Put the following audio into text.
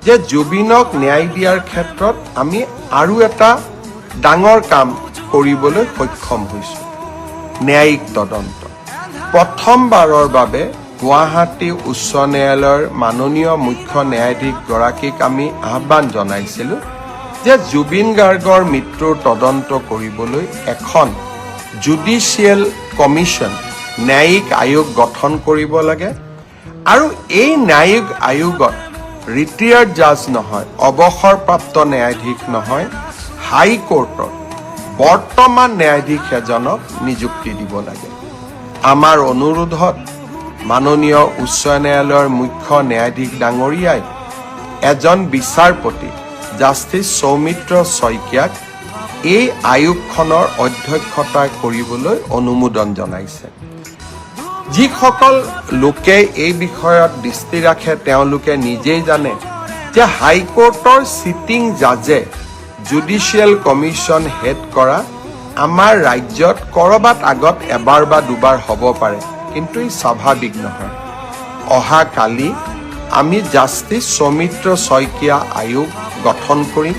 যে জুবিনক ন্যায় দিয়াৰ ক্ষেত্ৰত আমি আৰু এটা ডাঙৰ কাম কৰিবলৈ সক্ষম হৈছোঁ। ন্যায়িক তদন্ত প্ৰথমবাৰৰ বাবে গুৱাহাটী উচ্চ ন্যায়ালয়ৰ মাননীয় মুখ্য ন্যায়াধীশগৰাকীক আমি আহ্বান জনাইছিলোঁ যে জুবিন গাৰ্গৰ মৃত্যুৰ তদন্ত কৰিবলৈ এখন জুডিচিয়েল কমিশ্যন ন্যায়িক আয়োগ গঠন কৰিব লাগে আৰু এই ন্যায়িক আয়োগত ৰিটায়াৰ্ড জাজ নহয়, অৱসৰপ্ৰাপ্ত ন্যায়াধীশ নহয়, হাইকোৰ্টৰ বৰ্তমান ন্যায়াধীশ এজনক নিযুক্তি দিব লাগে। আমাৰ অনুৰোধত মাননীয় উচ্চ ন্যায়ালয়ৰ মুখ্য ন্যায়াধীশ ডাঙৰীয়াই এজন বিচাৰপতি জাষ্টিছ সৌমিত্ৰ শইকীয়াক এই আয়োগখনৰ অধ্যক্ষতা কৰিবলৈ অনুমোদন জনাইছে। যিসকল লোকে এই বিষয়ত দৃষ্টি ৰাখে তেওঁলোকে নিজেই জানে যে হাইকোৰ্টৰ চিটিং জাজে জুডিচিয়েল কমিশ্যন হেড কৰা আমাৰ ৰাজ্যত ক'ৰবাত আগত এবাৰ বা দুবাৰ হ'ব পাৰে, কিন্তু ই স্বাভাৱিক নহয়। অহাকালি আমি জাষ্টিছ সৌমিত্ৰ শইকীয়া আয়োগ গঠন কৰিম।